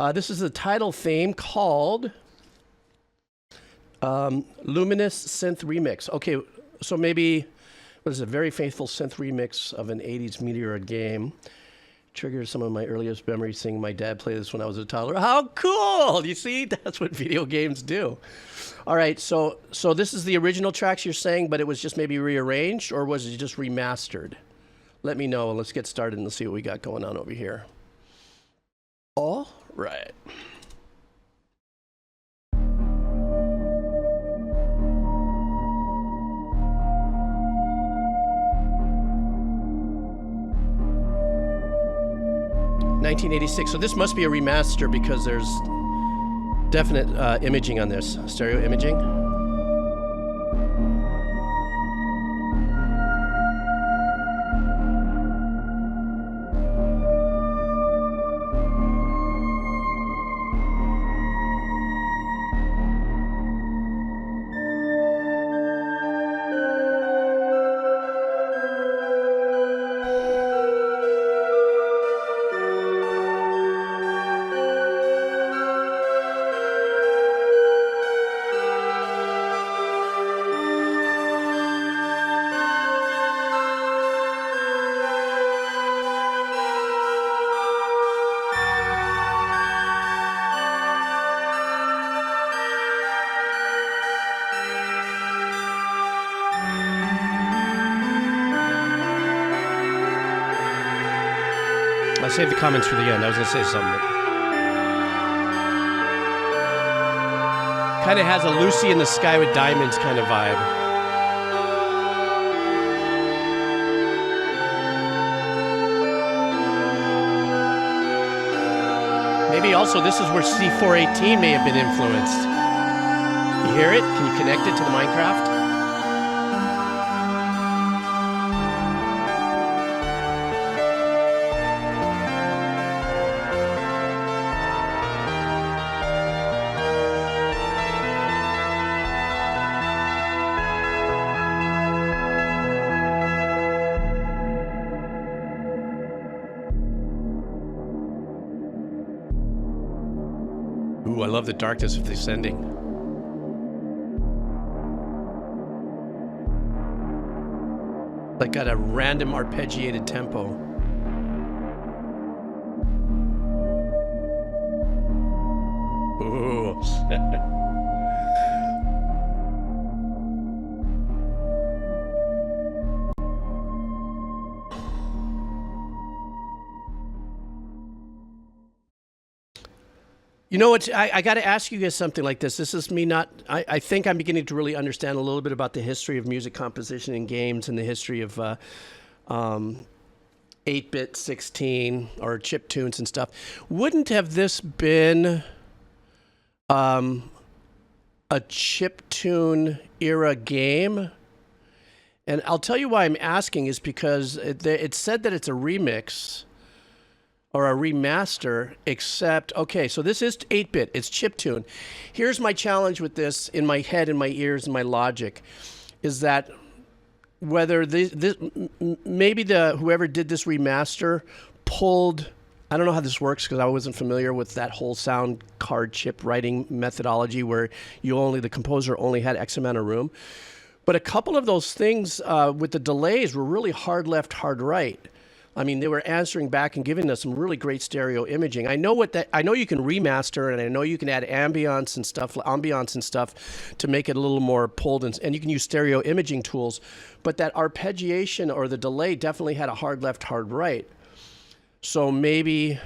This is the title theme called Luminist Synth Remix. Okay, so maybe what is a very faithful synth remix of an 80s Meteor game. Triggers some of my earliest memories seeing my dad play this when I was a toddler. How cool! You see, that's what video games do. All right, so this is the original tracks you're saying, but it was just maybe rearranged, or was it just remastered? Let me know, and let's get started and see what we got going on over here. All right. $1986. So this must be a remaster because there's definite imaging on this. Stereo imaging. I'll save the comments for the end. I was going to say something. Kind of has a Lucy in the Sky with Diamonds kind of vibe. Maybe also this is where C418 may have been influenced. You hear it? Can you connect it to the Minecraft? Ooh, I love the darkness of this ending. Like got a random arpeggiated tempo. Ooh. You know what? I got to ask you guys something like this. This is me not. I think I'm beginning to really understand a little bit about the history of music composition in games and the history of 8-bit, 16, or chip tunes and stuff. Wouldn't have this been a chip tune era game? And I'll tell you why I'm asking is because it said that it's a remix or a remaster, except, okay, so this is 8-bit, it's chiptune. Here's my challenge with this in my head, in my ears, and my logic, is that whether maybe whoever did this remaster pulled, I don't know how this works because I wasn't familiar with that whole sound card chip writing methodology where the composer only had X amount of room. But a couple of those things with the delays were really hard left, hard right. I mean, they were answering back and giving us some really great stereo imaging. I know you can remaster, and I know you can add ambiance and stuff to make it a little more pulled, and you can use stereo imaging tools. But that arpeggiation or the delay definitely had a hard left, hard right. So maybe,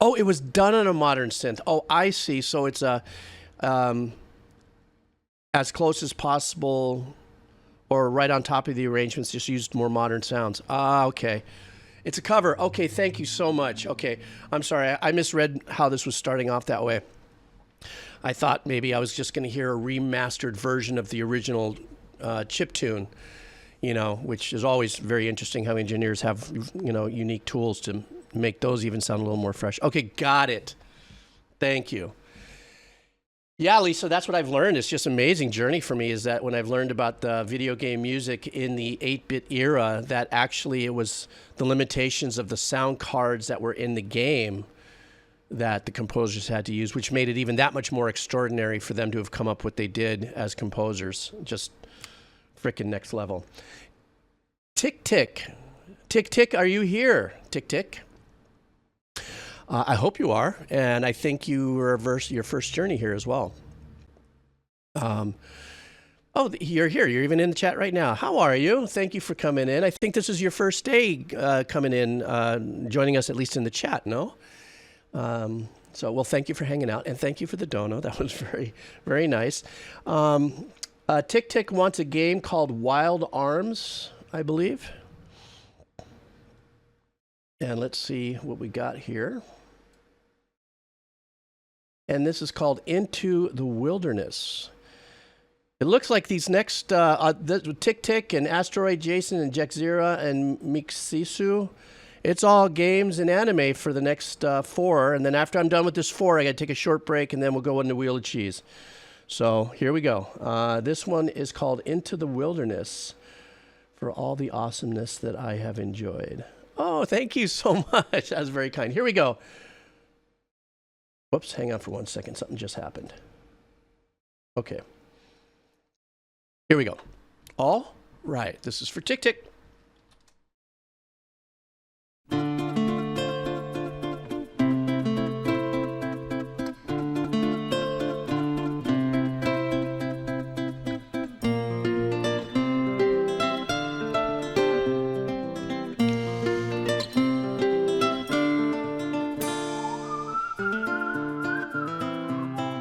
oh, it was done on a modern synth. Oh, I see. So it's a as close as possible, or right on top of the arrangements, just used more modern sounds. Ah, okay. It's a cover. Okay, thank you so much. Okay, I'm sorry. I misread how this was starting off that way. I thought maybe I was just going to hear a remastered version of the original chiptune, which is always very interesting how engineers have, unique tools to make those even sound a little more fresh. Okay, got it. Thank you. Yeah, Lisa, that's what I've learned. It's just an amazing journey for me is that when I've learned about the video game music in the 8-bit era, that actually it was the limitations of the sound cards that were in the game that the composers had to use, which made it even that much more extraordinary for them to have come up what they did as composers. Just frickin' next level. Tick Tick. Tick Tick, are you here? Tick Tick. I hope you are, and I think you reversed your first journey here as well. Oh, you're here. You're even in the chat right now. How are you? Thank you for coming in. I think this is your first day coming in, joining us at least in the chat, no? So, well, thank you for hanging out, and thank you for the dono. That was very, very nice. Tick Tick wants a game called Wild Arms, I believe. And let's see what we got here. And this is called Into the Wilderness. It looks like these next, Tick Tick and Asteroid Jason and Jexzira and Mixisu, it's all games and anime for the next 4. And then after I'm done with this 4, I got to take a short break, and then we'll go into Wheel of Cheese. So here we go. This one is called Into the Wilderness for all the awesomeness that I have enjoyed. Oh, thank you so much. That was very kind. Here we go. Whoops, hang on for 1 second. Something just happened. Okay. Here we go. All right. This is for Tick Tick.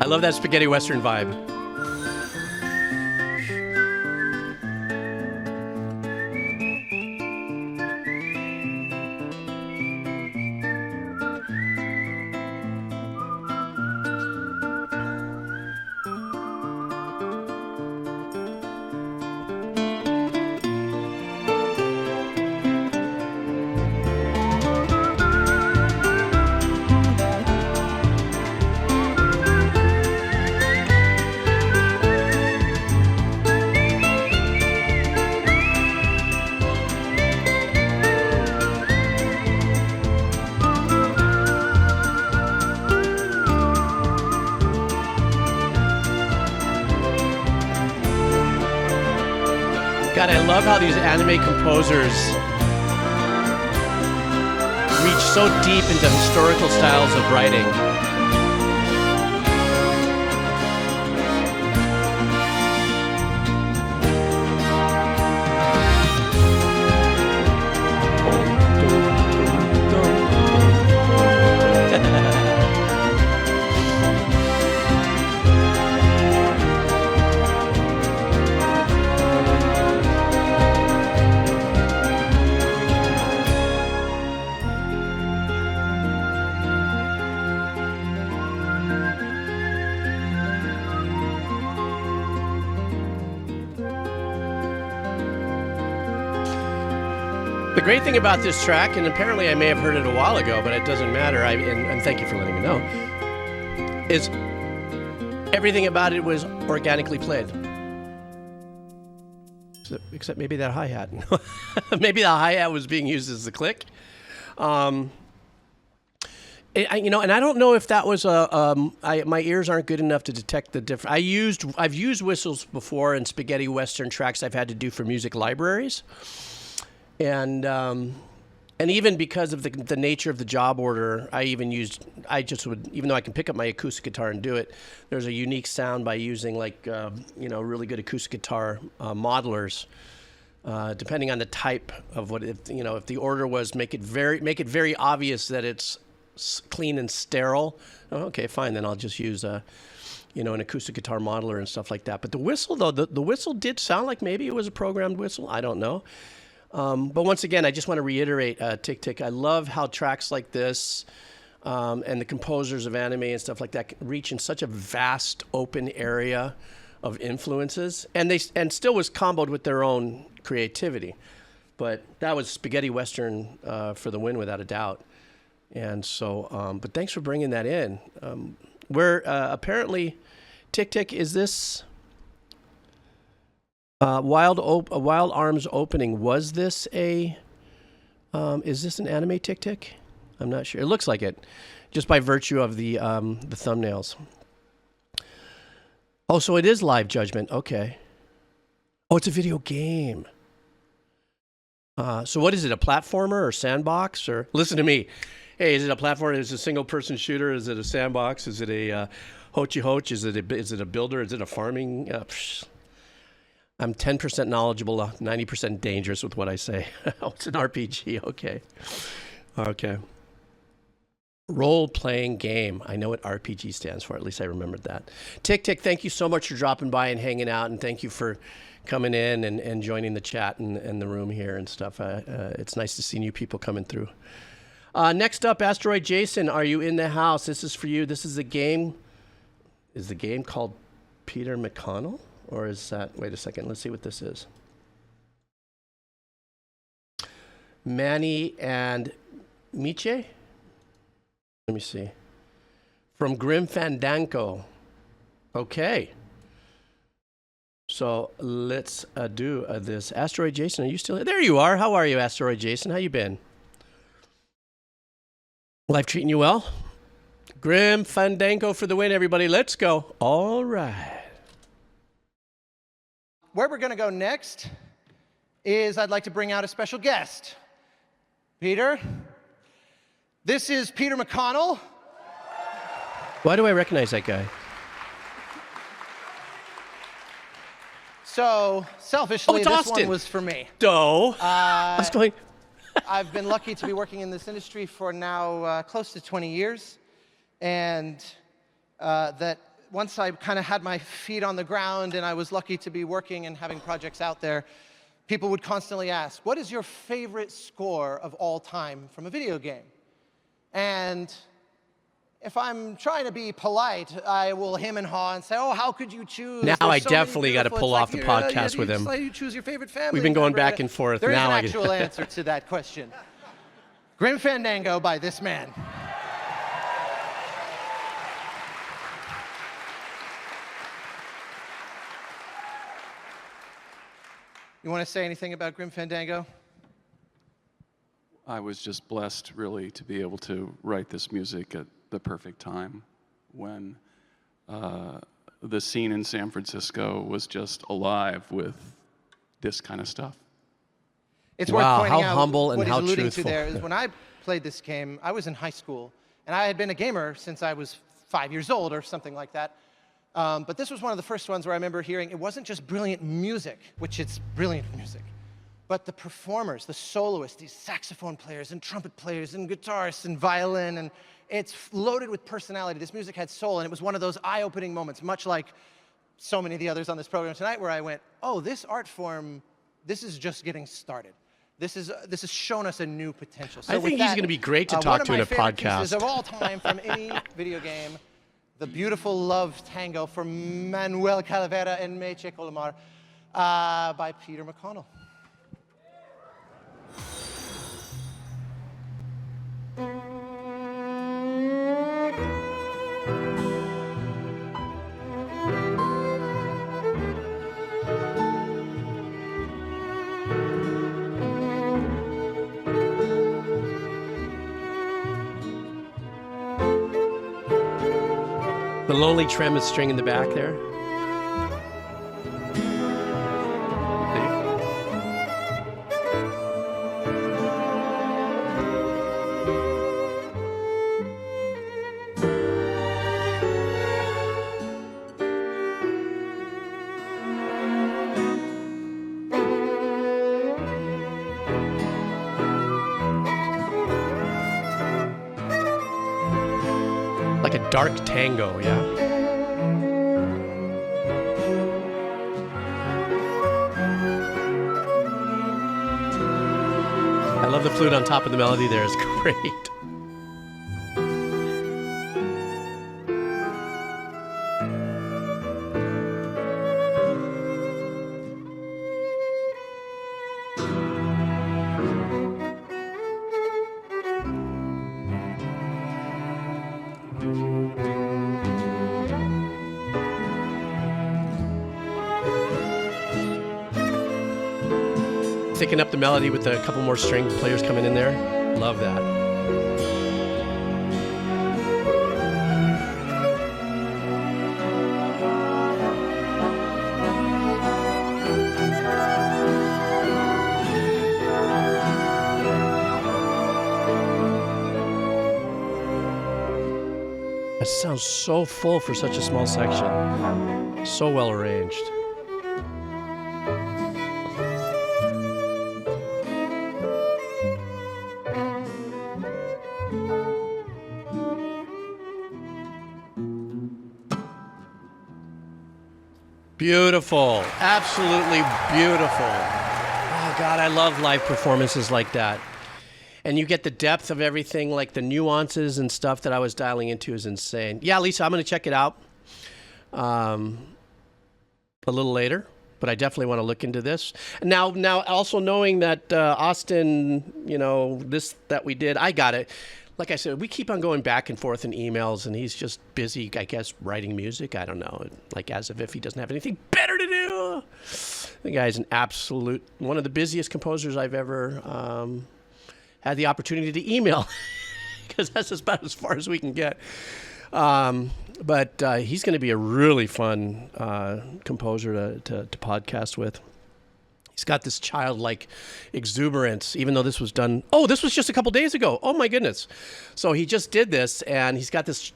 I love that spaghetti western vibe. God, I love how these anime composers reach so deep into historical styles of writing. The great thing about this track, and apparently I may have heard it a while ago, but it doesn't matter, and thank you for letting me know, is everything about it was organically played. Except maybe that hi-hat. Maybe the hi-hat was being used as the click. And I don't know if that was my ears aren't good enough to detect the difference. I've used whistles before in spaghetti western tracks I've had to do for music libraries. And even because of the nature of the job order, even though I can pick up my acoustic guitar and do it, there's a unique sound by using really good acoustic guitar modelers, depending on the type of if the order was make it very obvious that it's clean and sterile. Oh, okay, fine, then I'll just use an acoustic guitar modeler and stuff like that. But the whistle, though, the whistle did sound like maybe it was a programmed whistle. I don't know. But once again, I just want to reiterate, Tick Tick, I love how tracks like this and the composers of anime and stuff like that reach in such a vast open area of influences, and still was comboed with their own creativity. But that was spaghetti western for the win, without a doubt. And so, but thanks for bringing that in. Where apparently, Tick Tick, is this... Wild Arms opening, was this is this an anime Tick Tick? I'm not sure. It looks like it. just by virtue of the thumbnails. Oh, so it is live judgment. Okay. Oh, it's a video game. So what is it, a platformer or sandbox? Or listen to me. Hey, is it a platform? Is it a single-person shooter? Is it a sandbox? Is it a hochi-hoch? Is it a builder? Is it a farming? I'm 10% knowledgeable, 90% dangerous with what I say. Oh, it's an RPG. Okay. Okay. Role-playing game. I know what RPG stands for. At least I remembered that. Tick, thank you so much for dropping by and hanging out, and thank you for coming in and joining the chat and the room here and stuff. It's nice to see new people coming through. Next up, Asteroid Jason, are you in the house? This is for you. This is the game. Is the game called Peter McConnell? Or is that... Wait a second. Let's see what this is. Manny and Meche? Let me see. From Grim Fandango. Okay. So let's do this. Asteroid Jason, are you still here? There you are. How are you, Asteroid Jason? How you been? Life treating you well? Grim Fandango for the win, everybody. Let's go. All right. Where we're going to go next is I'd like to bring out a special guest. Peter, this is Peter McConnell. Why do I recognize that guy? So, selfishly, this Austin. one was for me. Doe. I was going... I've been lucky to be working in this industry for now close to 20 years. And that once I kind of had my feet on the ground and I was lucky to be working and having projects out there, people would constantly ask, what is your favorite score of all time from a video game? And if I'm trying to be polite, I will hem and haw and say, oh, how could you choose? Now There's I so many definitely got to beautiful-" pull It's off the like, podcast with him. You choose your favorite family. We've been going back and forth. There is Now an actual answer to that question. Grim Fandango by this man. You want to say anything about Grim Fandango? I was just blessed, really, to be able to write this music at the perfect time when the scene in San Francisco was just alive with this kind of stuff. It's Wow, worth pointing how out humble and what how he's alluding truthful. to there is when I played this game, I was in high school, and I had been a gamer since I was 5 years old or something like that. But this was one of the first ones where I remember hearing it wasn't just brilliant music, which it's brilliant music, but the performers, the soloists, these saxophone players and trumpet players and guitarists and violin, and it's loaded with personality. This music had soul, and it was one of those eye-opening moments, much like so many of the others on this program tonight, where I went, oh, this art form, this is just getting started. This has shown us a new potential. So I think he's going to be great to talk to in a One of my favorite podcast. pieces of all time from any video game, the beautiful Love Tango from Manuel Calavera and Meche by Peter McConnell. The lonely tremendous string in the back there. Like a dark tango, yeah. I love the flute on top of the melody there. It's great. Thicken up the melody with a couple more string players coming in there. Love that. It sounds so full for such a small section. So well arranged. Beautiful. Absolutely beautiful. Oh, God, I love live performances like that. And you get the depth of everything, like the nuances and stuff that I was dialing into is insane. Yeah, Lisa, I'm going to check it out a little later, but I definitely want to look into this. Now, also knowing that Austin, this that we did, I got it. Like I said, we keep on going back and forth in emails, and he's just busy, I guess, writing music. I don't know, like as if he doesn't have anything better to do. The guy's an absolute, one of the busiest composers I've ever had the opportunity to email, because that's about as far as we can get. But he's going to be a really fun composer to podcast with. He's got this childlike exuberance, even though this was done. Oh, this was just a couple days ago. Oh my goodness! So he just did this, and he's got this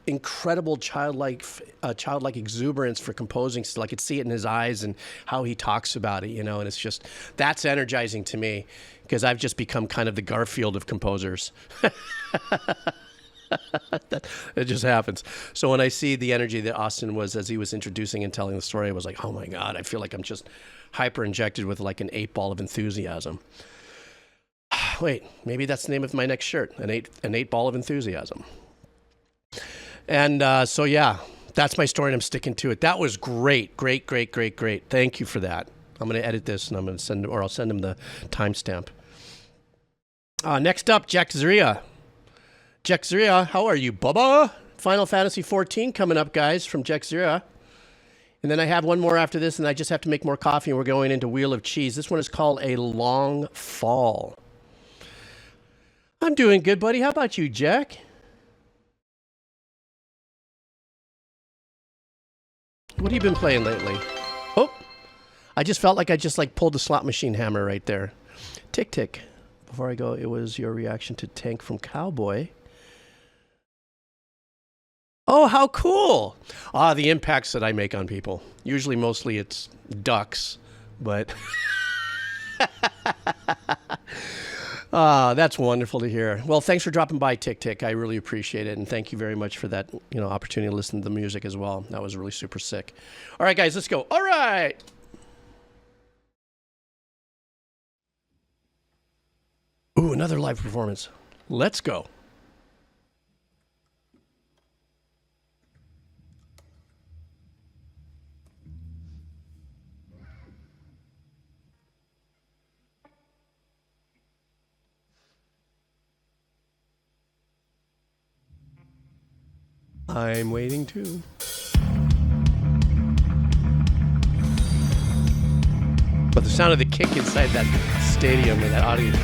incredible childlike exuberance for composing. So I could see it in his eyes and how he talks about it, and it's just, that's energizing to me, because I've just become kind of the Garfield of composers. It just happens. So when I see the energy that Austin was as he was introducing and telling the story, I was like, oh my God, I feel like I'm just hyper injected with like an 8-ball of enthusiasm. Wait, maybe that's the name of my next shirt, an 8-ball of enthusiasm. And so yeah, that's my story, and I'm sticking to it. That was great. Thank you for that. I'm going to edit this, and I'm going to I'll send him the timestamp. Next up, Jack Zria. Jack Zria, how are you, Bubba? Final Fantasy 14 coming up, guys, from Jack Zria. And then I have one more after this, and I just have to make more coffee, and we're going into Wheel of Cheese. This one is called A Long Fall. I'm doing good, buddy. How about you, Jack? What have you been playing lately? Oh, I just felt like I just pulled the slot machine hammer right there. Tick, tick. Before I go, it was your reaction to Tank from Cowboy. Oh, how cool. The impacts that I make on people. Usually, mostly it's ducks, but that's wonderful to hear. Well, thanks for dropping by, Tick Tick. I really appreciate it, and thank you very much for that, opportunity to listen to the music as well. That was really super sick. All right, guys, let's go. All right. Ooh, another live performance. Let's go. I'm waiting too. But the sound of the kick inside that stadium and that audience.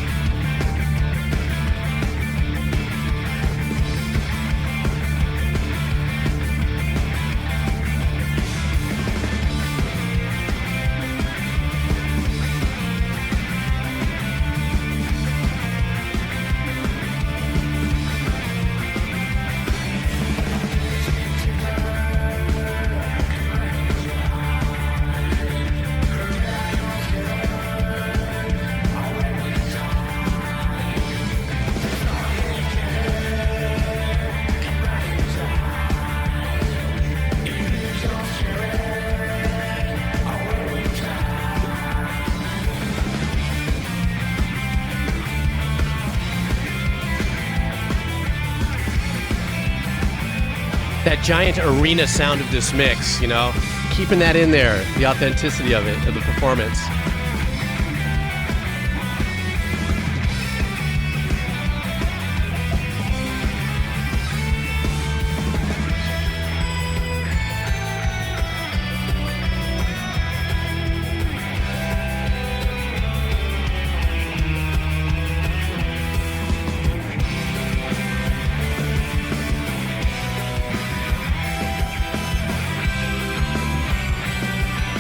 That giant arena sound of this mix, keeping that in there, the authenticity of it, of the performance.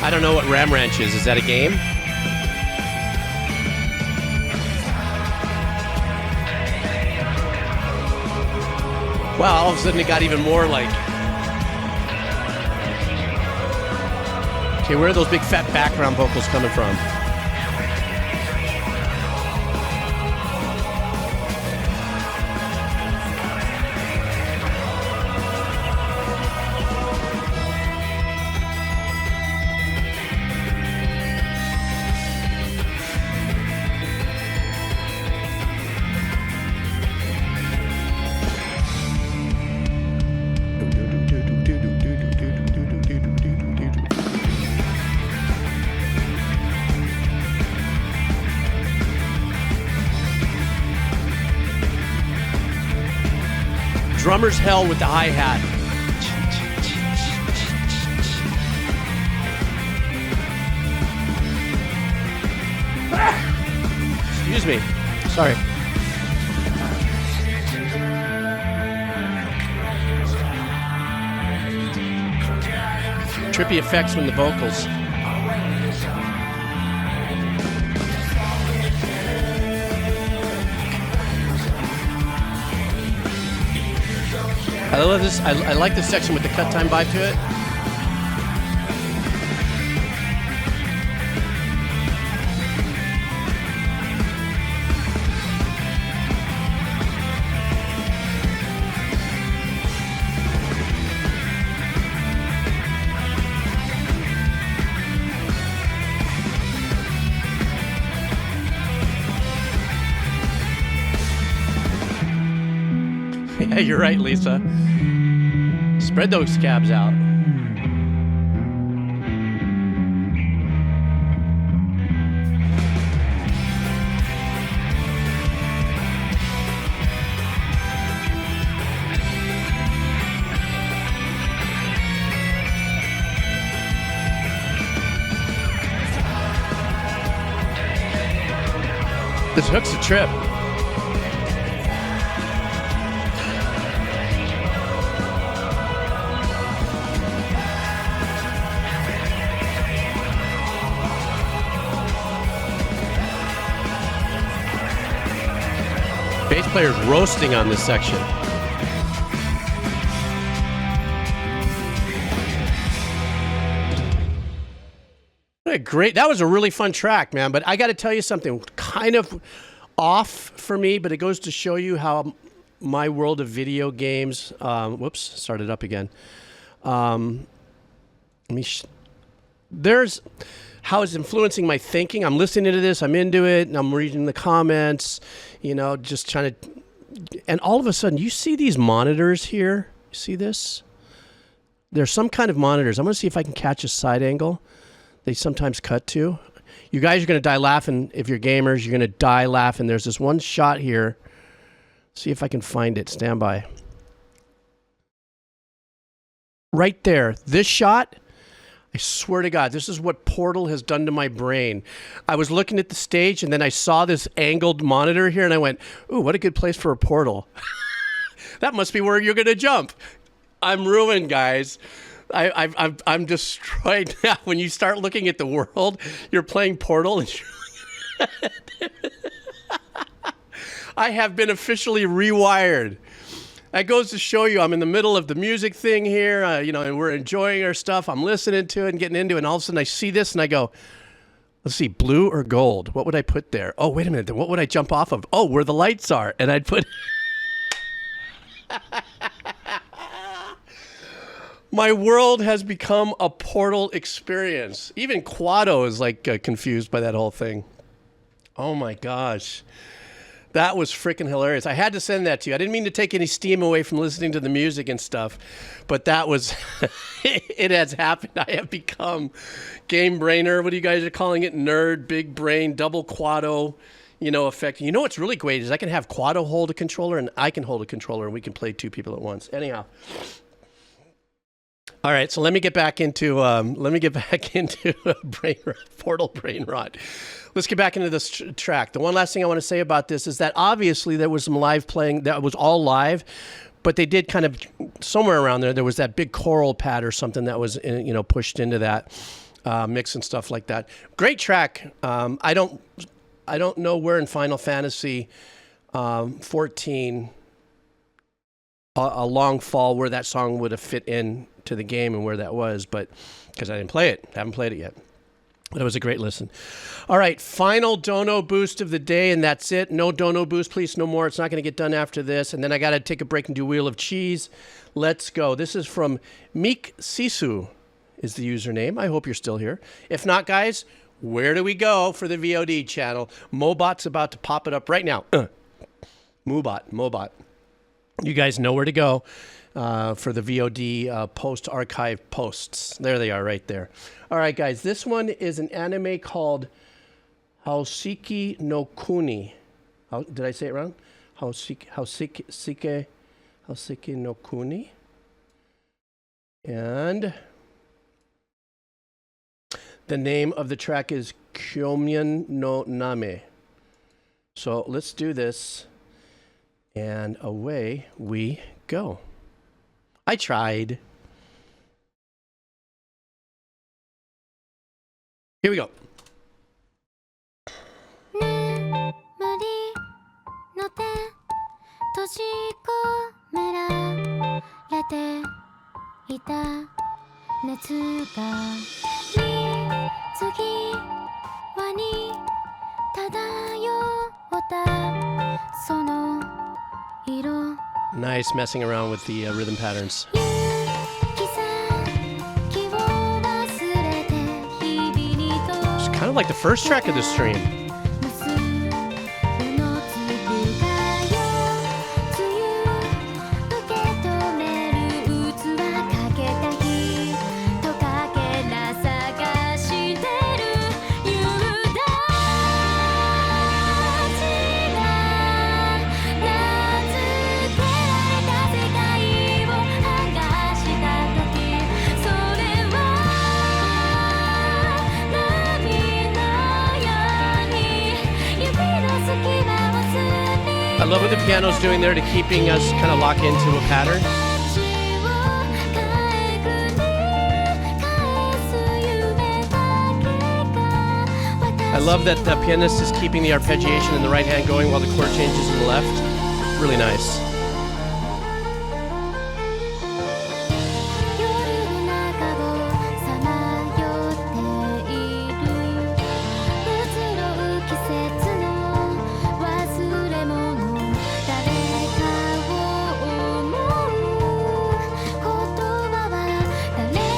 I don't know what Ram Ranch is. Is that a game? Wow, all of a sudden it got even more like... Okay, where are those big fat background vocals coming from? Drummer's hell with the hi-hat. Excuse me. Sorry. Trippy effects from the vocals. I love this. I like this section with the cut time vibe to it. Yeah, you're right, Lisa. Spread those scabs out. This hook's a trip. Bass player's roasting on this section. What a great, that was a really fun track, man. But I got to tell you something kind of off for me, but it goes to show you how my world of video games, whoops, started up again. There's how it's influencing my thinking. I'm listening to this, I'm into it, and I'm reading the comments, you know, just trying to, and all of a sudden, you see these monitors here? You see this? There's some kind of monitors. I'm going to see if I can catch a side angle. They sometimes cut to. You guys are going to die laughing. If you're gamers, you're going to die laughing. There's this one shot here. See if I can find it. Stand by. Right there. This shot, I swear to God, this is what Portal has done to my brain. I was looking at the stage, and then I saw this angled monitor here, and I went, ooh, what a good place for a portal. That must be where you're going to jump. I'm ruined, guys. I'm destroyed now. When you start looking at the world, you're playing Portal. And I have been officially rewired. That goes to show you I'm in the middle of the music thing here, you know, and we're enjoying our stuff. I'm listening to it and getting into it, and all of a sudden I see this and I go, let's see, blue or gold? What would I put there? Oh, wait a minute. Then what would I jump off of? Oh, where the lights are. And I'd put... My world has become a Portal experience. Even Quado is like confused by that whole thing. Oh my gosh. That was freaking hilarious. I had to send that to you. I didn't mean to take any steam away from listening to the music and stuff, but that was, it has happened. I have become game brainer. What do you guys are calling it? Nerd, big brain, double Quado, you know, effect. You know what's really great is I can have Quado hold a controller and I can hold a controller and we can play two people at once. Anyhow. All right, so let me get back into brain rot, Portal brain rot. Let's get back into this track. The one last thing I want to say about this is that obviously there was some live playing that was all live, but they did kind of somewhere around there was that big choral pad or something that was pushed into that mix and stuff like that. Great track. I don't know where in Final Fantasy 14 a long fall where that song would have fit in to the game and where that was, but because I didn't play it, haven't played it yet. But it was a great listen. All right, final dono boost of the day, and that's it. No dono boost, please, no more. It's not going to get done after this. And then I got to take a break and do Wheel of Cheese. Let's go. This is from Meek Sisu is the username. I hope you're still here. If not, guys, where do we go for the VOD channel? Mobot's about to pop it up right now. Mobot. You guys know where to go for the VOD post-archive posts. There they are right there. All right, guys, this one is an anime called Houseki no Kuni. Did I say it wrong? Houseki no Kuni. And the name of the track is Kyoumen no Nami. So let's do this. And away we go. I tried. Here we go. Nice messing around with the rhythm patterns. It's kind of like the first track of the stream. I love what the piano's doing there to keeping us kind of locked into a pattern. I love that the pianist is keeping the arpeggiation in the right hand going while the chord changes in the left. Really nice.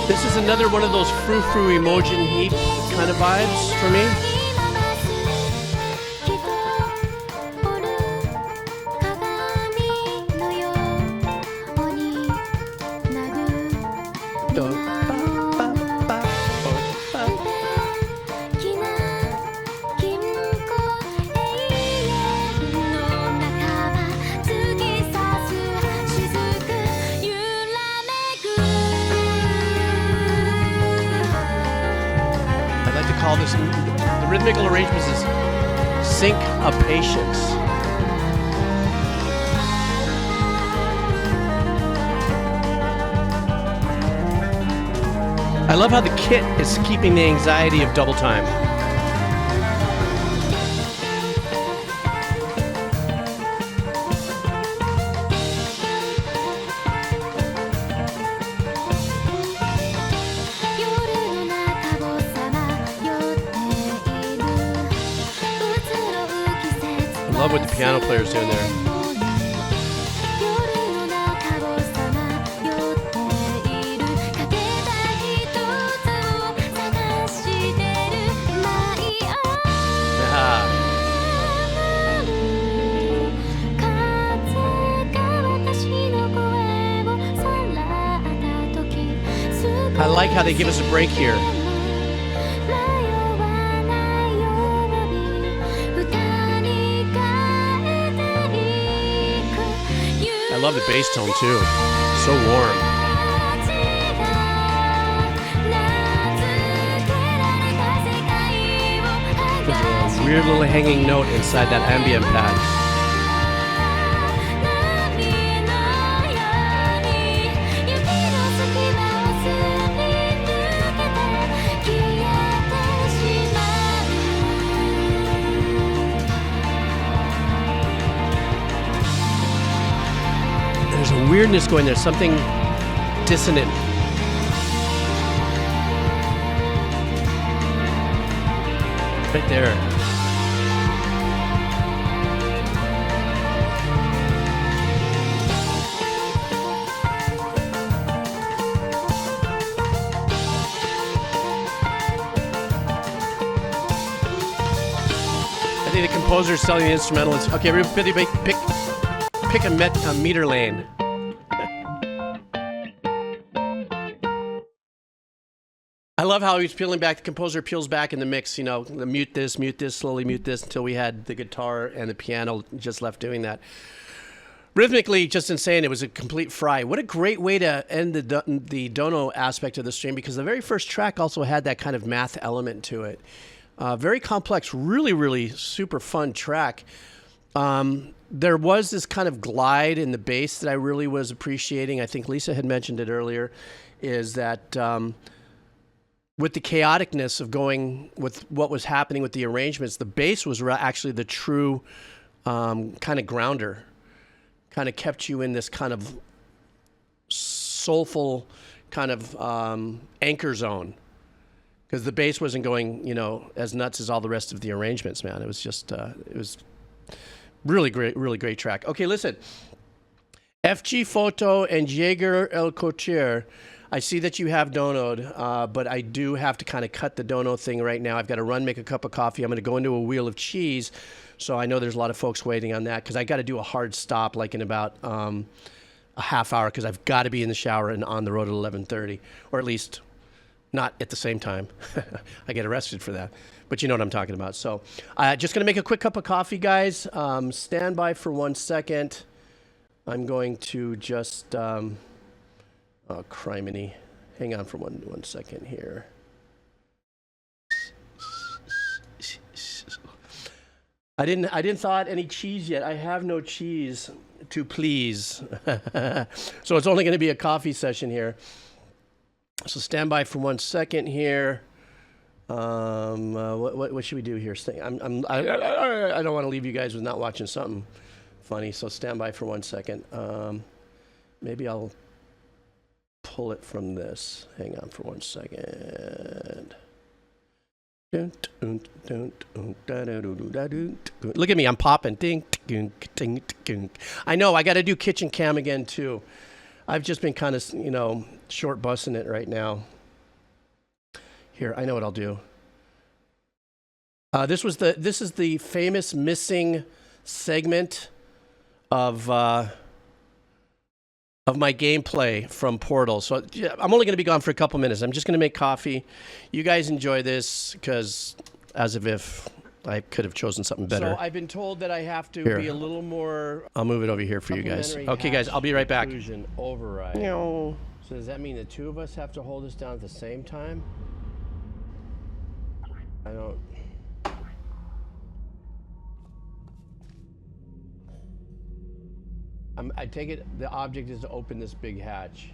This is another one of those frou-frou Emojin Heap kind of vibes for me. Call this, the rhythmical arrangements is sync-a-patience. I love how the kit is keeping the anxiety of double time. I love what the piano player's doing there. I like how they give us a break here. I love the bass tone too. So warm. There's a weird little hanging note inside that ambient pad. Weird weirdness going there, something dissonant. Right there. I think the composer's selling the instrumentalists. Okay, everybody pick a meter lane. I love how he's peeling back. The composer peels back in the mix, you know, mute this, slowly mute this, until we had the guitar and the piano just left doing that. Rhythmically, just insane. It was a complete fry. What a great way to end the dono aspect of the stream, because the very first track also had that kind of math element to it. Very complex, really, really super fun track. There was this kind of glide in the bass that I really was appreciating. I think Lisa had mentioned it earlier, is that with the chaoticness of going with what was happening with the arrangements, the bass was actually the true kind of grounder, kind of kept you in this kind of soulful kind of anchor zone, because the bass wasn't going, you know, as nuts as all the rest of the arrangements, man. It was just, it was really great track. Okay, listen. FG Photo and Jaeger El Coutier, I see that you have donoed, but I do have to kind of cut the dono thing right now. I've got to run, make a cup of coffee. I'm going to go into a wheel of cheese. So I know there's a lot of folks waiting on that, because I got to do a hard stop like in about a half hour, because I've got to be in the shower and on the road at 11:30, or at least not at the same time. I get arrested for that. But you know what I'm talking about. So just going to make a quick cup of coffee, guys. Stand by for 1 second. I'm going to just... oh, criminy. Hang on for one second here. I didn't thought any cheese yet. I have no cheese to please. So it's only going to be a coffee session here. So stand by for 1 second here. What should we do here? I don't want to leave you guys with not watching something funny. So stand by for 1 second. Maybe I'll pull it from this. Hang on for 1 second. Look at me, I'm popping. Ding, ding, ding, ding. I know, I got to do kitchen cam again too. I've just been kind of, you know, short bussing it right now. Here, I know what I'll do. This is the famous missing segment of my gameplay from Portal. So yeah, I'm only going to be gone for a couple minutes. I'm just going to make coffee. You guys enjoy this, because as if I could have chosen something better. So I've been told that I have to be a little more... I'll move it over here for you guys. Okay, guys, I'll be right back. Override. So does that mean the two of us have to hold this down at the same time? I don't... I take it the object is to open this big hatch.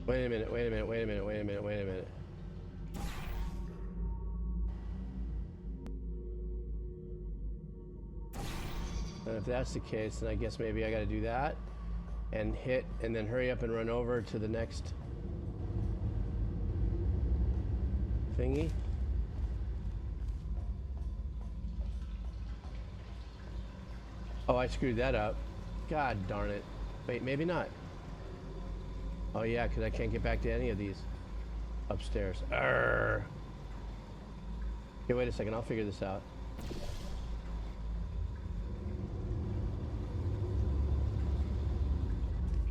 Wait a minute. And if that's the case, then I guess maybe I got to do that and hit and then hurry up and run over to the next thingy. Oh, I screwed that up. God darn it. Wait, maybe not. Oh yeah, because I can't get back to any of these upstairs. Arrgh. Okay, wait a second. I'll figure this out.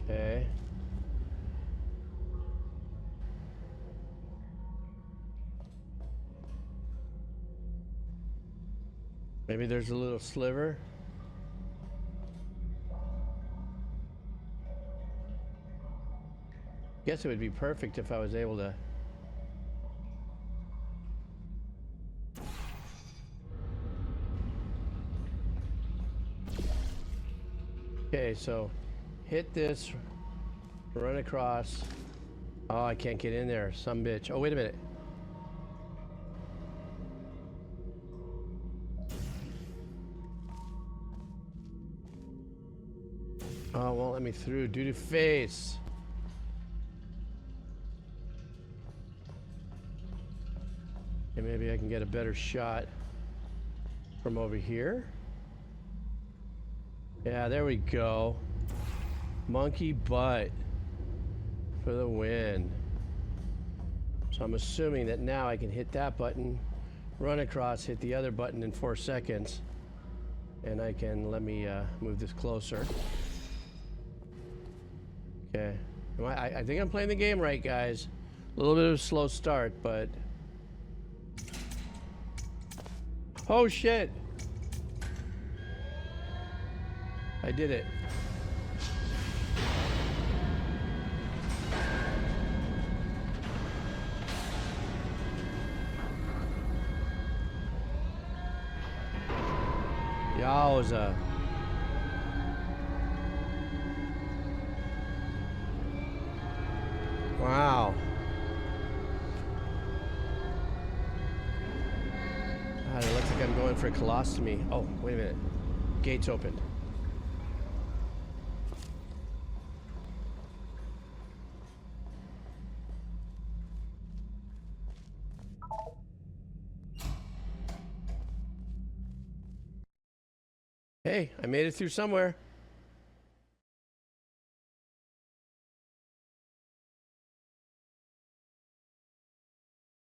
Okay. Maybe there's a little sliver. Guess it would be perfect if I was able to. Okay, so hit this, run across. Oh, I can't get in there, some bitch. Oh, wait a minute. Oh, won't let me through. Due to face. Okay, maybe I can get a better shot from over here. Yeah, there we go. Monkey butt for the win. So I'm assuming that now I can hit that button, run across, hit the other button in 4 seconds, and I can, let me move this closer. Okay, I think I'm playing the game right, guys. A little bit of a slow start, but... Oh shit! I did it. Yowza. Wow. God, it looks like I'm going for a colostomy. Oh, wait a minute. Gates opened. Hey, I made it through somewhere.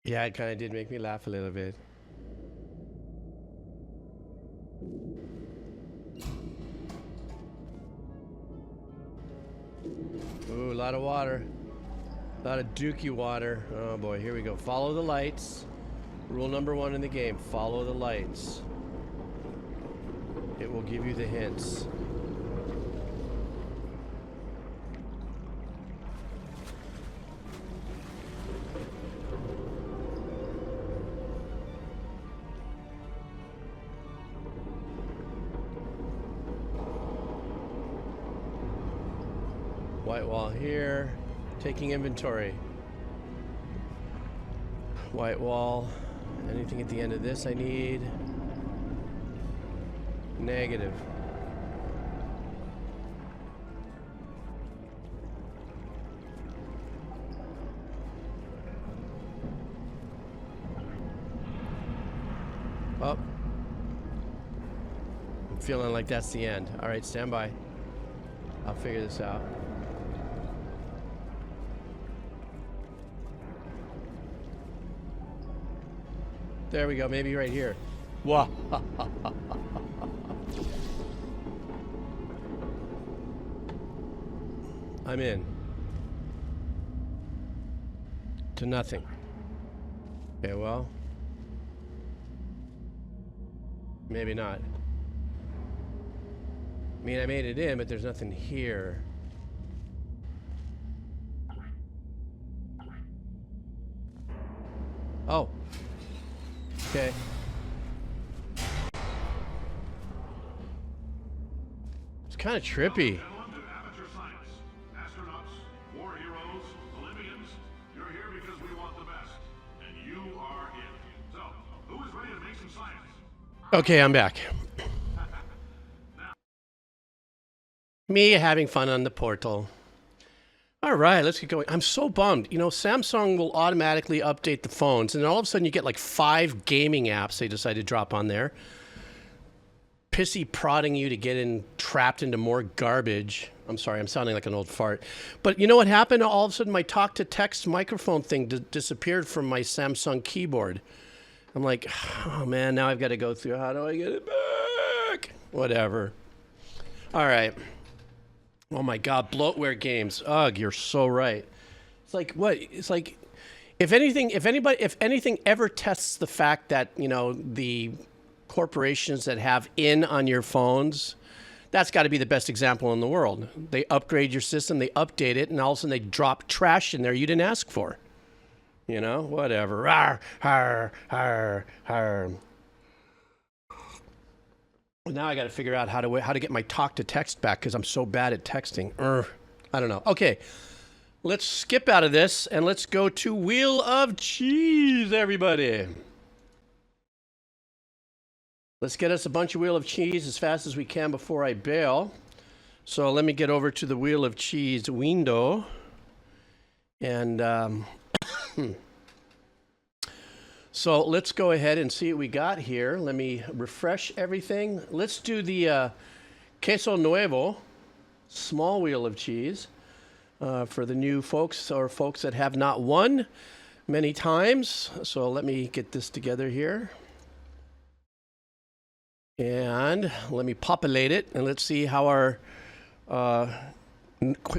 Yeah, it kind of did make me laugh a little bit. Ooh, a lot of water. A lot of dookie water. Oh boy, here we go. Follow the lights. Rule number 1 in the game, follow the lights. It will give you the hints. White wall here. Taking inventory. White wall. Anything at the end of this I need? Negative. Oh. I'm feeling like that's the end. All right, stand by. I'll figure this out. There we go, maybe right here. Wow. I'm in. To nothing. Okay, well. Maybe not. I mean, I made it in, but there's nothing here. Oh. Okay. It's kind of trippy. Okay, I'm back. Me having fun on the portal. All right, let's get going. I'm so bummed. You know, Samsung will automatically update the phones, and then all of a sudden you get like 5 gaming apps they decide to drop on there. Pissy prodding you to get in, trapped into more garbage. I'm sorry, I'm sounding like an old fart. But you know what happened? All of a sudden my talk-to-text microphone thing disappeared from my Samsung keyboard. I'm like, oh man, now I've got to go through, how do I get it back? Whatever. All right. Oh my God, bloatware games. Ugh, you're so right. It's like, what? It's like, if anything ever tests the fact that, you know, the corporations that have in on your phones, that's got to be the best example in the world. They upgrade your system, they update it, and all of a sudden they drop trash in there you didn't ask for. You know, whatever. Rawr, har, har, har. Now I got to figure out how to get my talk to text back because I'm so bad at texting. I don't know. Okay, let's skip out of this and let's go to Wheel of Cheese, everybody. Let's get us a bunch of Wheel of Cheese as fast as we can before I bail. So let me get over to the Wheel of Cheese window. And so let's go ahead and see what we got here. Let me refresh everything. Let's do the Queso Nuevo, small wheel of cheese, for the new folks or folks that have not won many times. So let me get this together here. And let me populate it, and let's see how our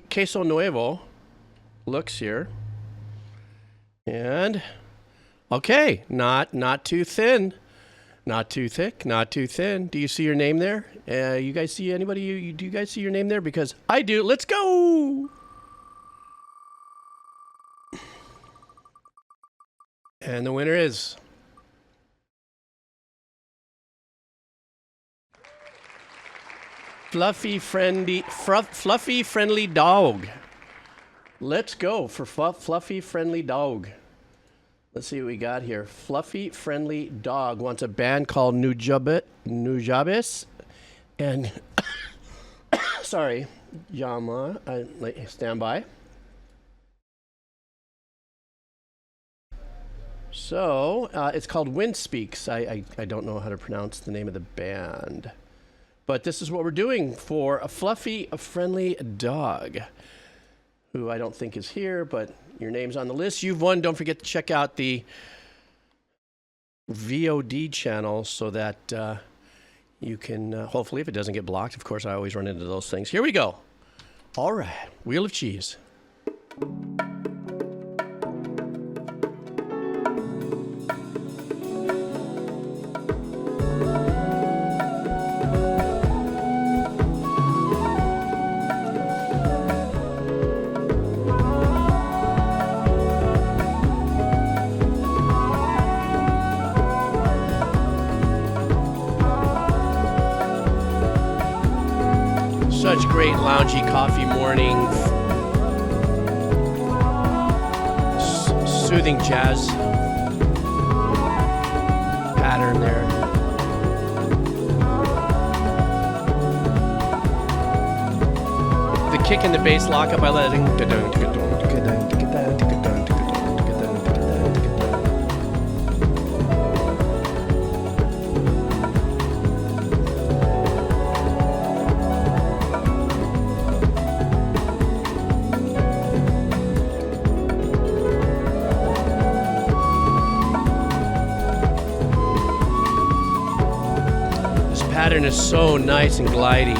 Queso Nuevo looks here. And okay, not too thin, not too thick, not too thin. Do you see your name there? You guys see anybody? Do you guys see your name there? Because I do. Let's go. And the winner is Fluffy Friendly Dog. Let's go for Fluffy Friendly Dog. Let's see what we got here. Fluffy Friendly Dog wants a band called Nujabes. And, sorry, Uyama, stand by. So, it's called Windspeaks. I don't know how to pronounce the name of the band. But this is what we're doing for a Fluffy Friendly Dog, who I don't think is here, but your name's on the list. You've won. Don't forget to check out the VOD channel so that you can, hopefully, if it doesn't get blocked. Of course, I always run into those things. Here we go. All right. Wheel of Cheese. Such great loungy coffee morning, soothing jazz pattern there. The kick in the bass lockup, I let it. Pattern is so nice and glidey.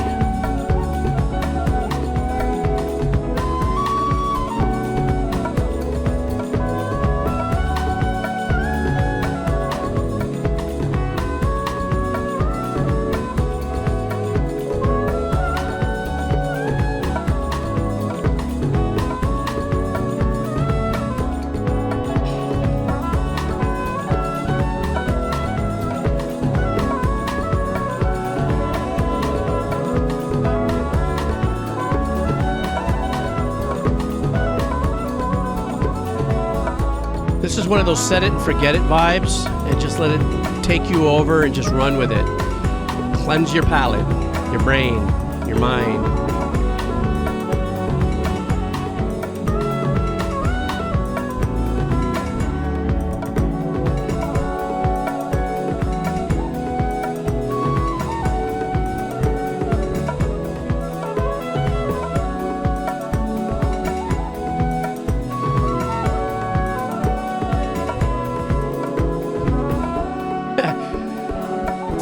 This is one of those set it and forget it vibes, and just let it take you over and just run with it. Cleanse your palate, your brain, your mind.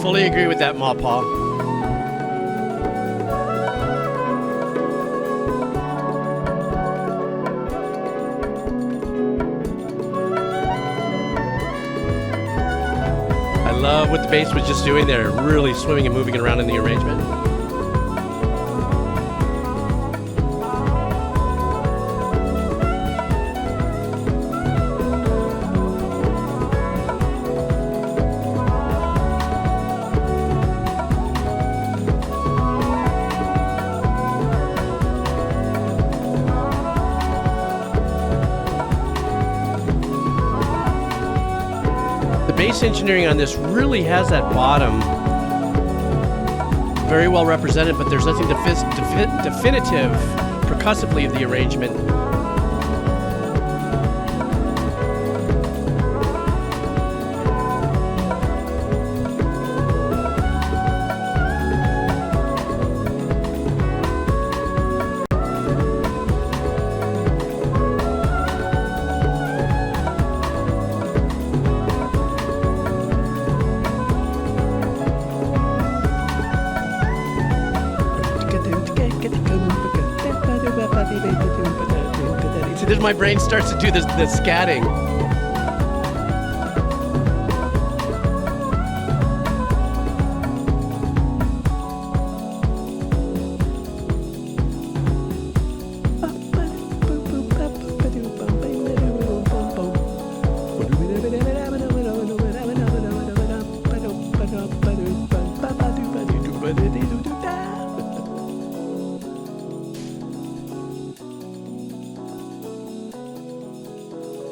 Fully agree with that, Ma Pa. I love what the bass was just doing there, really swimming and moving around in the arrangement. Bass engineering on this really has that bottom very well represented, but there's nothing definitive percussively of the arrangement. See, this my brain starts to do this scatting.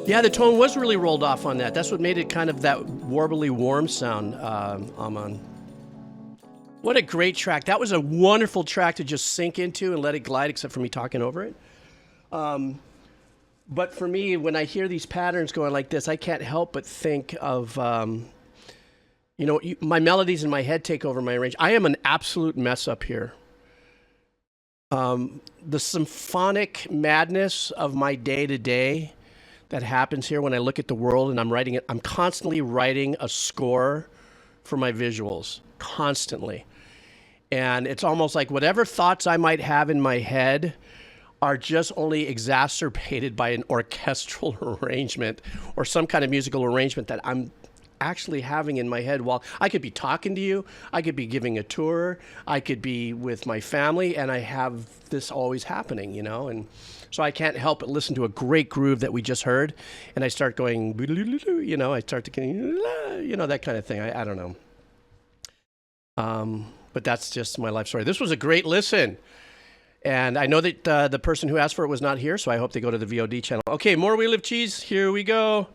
Yeah, the tone was really rolled off on that. That's what made it kind of that warbly warm sound, Aman. What a great track. That was a wonderful track to just sink into and let it glide, except for me talking over it. But for me, when I hear these patterns going like this, I can't help but think of, you know, my melodies in my head take over my range. I am an absolute mess up here. The symphonic madness of my day-to-day that happens here when I look at the world and I'm writing it. I'm constantly writing a score for my visuals, constantly. And it's almost like whatever thoughts I might have in my head are just only exacerbated by an orchestral arrangement or some kind of musical arrangement that I'm actually having in my head while I could be talking to you, I could be giving a tour, I could be with my family, and I have this always happening, you know? And so I can't help but listen to a great groove that we just heard, and I start going, you know, I start to, you know, that kind of thing. I don't know. But that's just my life story. This was a great listen. And I know that the person who asked for it was not here, so I hope they go to the VOD channel. Okay, more We Live Cheese. Here we go.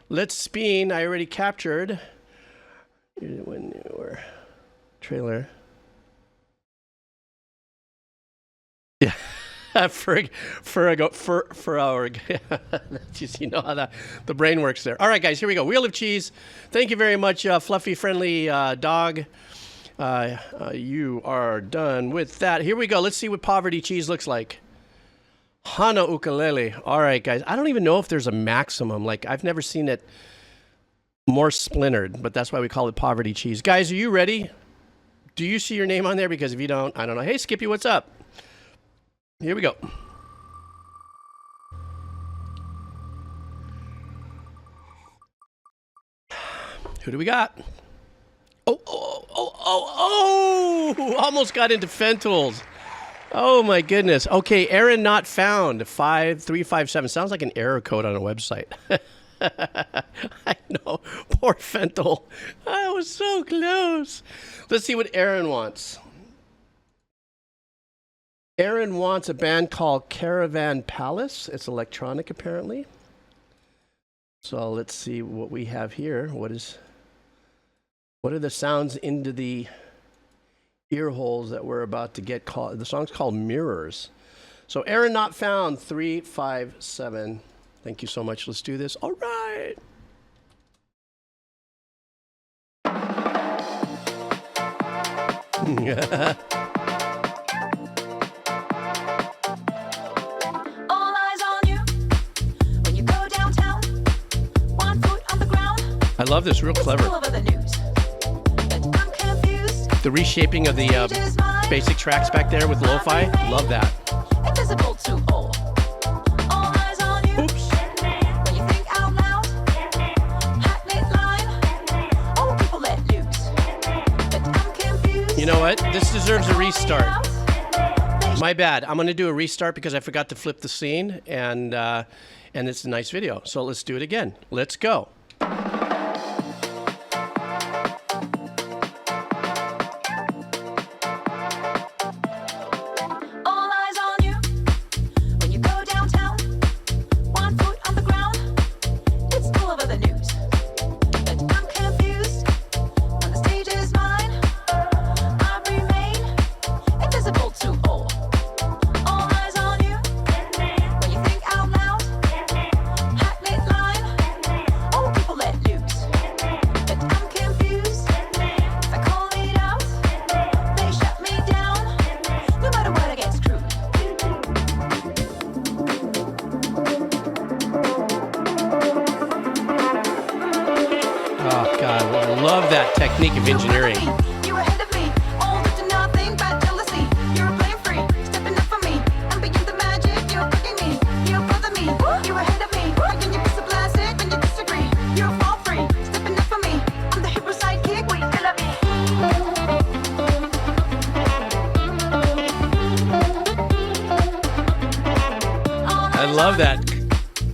Let's spin. I already captured. When you were trailer. Yeah. for our just, you know how the brain works there. All right, guys, here we go. Wheel of Cheese. Thank you very much, fluffy, friendly dog. You are done with that. Here we go. Let's see what poverty cheese looks like. Hana ukulele. All right, guys. I don't even know if there's a maximum. Like, I've never seen it more splintered, but that's why we call it poverty cheese. Guys, are you ready? Do you see your name on there? Because if you don't, I don't know. Hey, Skippy, what's up? Here we go. Who do we got? Oh, almost got into Fentools. Oh my goodness. Okay, Aaron not found. 5357. Sounds like an error code on a website. I know. Poor Fentool. I was so close. Let's see what Aaron wants. Aaron wants a band called Caravan Palace. It's electronic, apparently. So let's see what we have here. What are the sounds into the ear holes that we're about to get called? The song's called Mirrors. So Aaron not found, 357. Thank you so much. Let's do this. All right. All eyes on you when you go downtown. 1 foot on the ground. I love this. Real clever. All over the news. And I'm confused. The reshaping of the basic tracks back there with lo-fi. Love that. Invisible to all. All eyes on you. Oops. When you think out loud. Hackneyed line. All people let loose. But I'm confused. You know what? This deserves a restart. My bad. I'm going to do a restart because I forgot to flip the scene, and it's a nice video. So let's do it again. Let's go. All eyes on you when you go downtown. 1 foot on the ground. It's all over the news. But I'm confused when the stage is mine. I remain technique of engineering. You were ahead of me, all to nothing but jealousy. You were playing free, stepping up for me. I'm beyond the magic, you're bugging me. You bother me, you were ahead of me. How can you be so blasted when you disagree? You're fall free, stepping up for me. I'm the hero sidekick, we still love me. I love that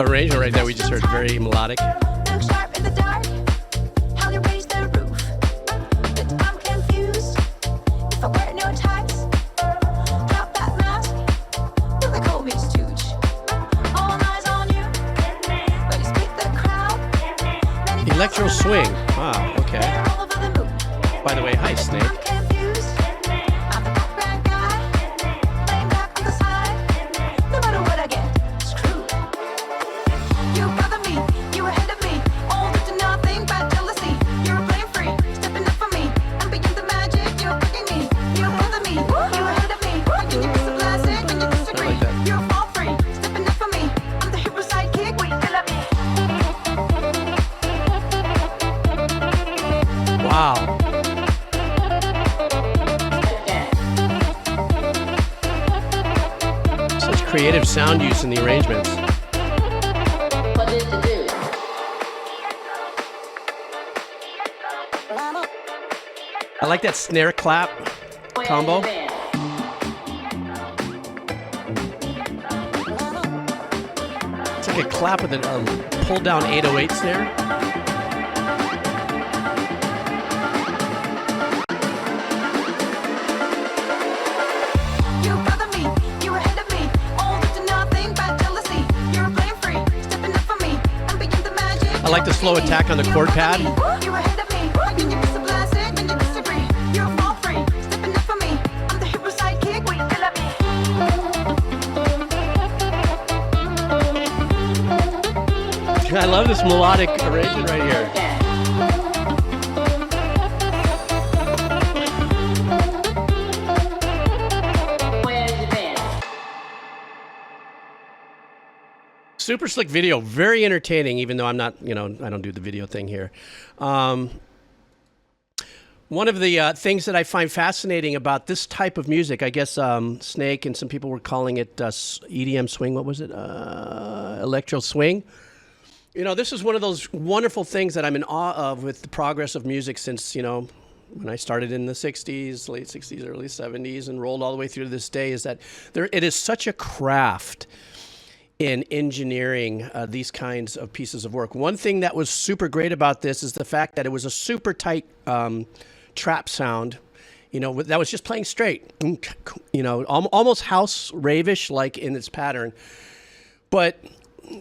arrangement right there. We just heard very melodic. Look sharp in the dark, how you raise the roof. But I'm confused. If I wear no ties, drop that mask. Feel the cold meets stooge. All eyes on you. When you split the crowd, many Electro faces swing. around. Wow, okay. They're all over the moon. By the way, hi, Snake. I'm confused. I'm the bad guy, laying back on the side. No matter what I get, screwed. You bother me, you were ahead of me. All to nothing but jealousy. You were playing free, stepping up for me. I'm beyond the magic, you're bugging me. You bother me, you were ahead of me. How can you be so blasted when you disagree? like that. You're fall free, stepping up for me. I'm the hero sidekick, we still love me. Wow. Such creative sound use in the arrangements. What did you do? I like that snare clap combo. It's like a clap with a pull down 808 snare. You bother me, you were ahead of me. All to nothing but jealousy. You were playing free, stepping up for me. I'm beyond the magic. I like the slow attack on the chord pad. You were ahead of me. How can you be so blasted when you disagree? You're fall free, stepping up for me. I'm the hero sidekick, we still love me. I love this melodic arrangement right here. Where's your band? Super slick video, very entertaining, even though I'm not, I don't do the video thing here. One of the things that I find fascinating about this type of music, I guess Snake and some people were calling it EDM swing. What was it? Electro swing. This is one of those wonderful things that I'm in awe of with the progress of music since, when I started in the 60s, late 60s, early 70s, and rolled all the way through to this day, is that it is such a craft in engineering these kinds of pieces of work. One thing that was super great about this is the fact that it was a super tight trap sound, that was just playing straight, almost house rave-ish like in its pattern. But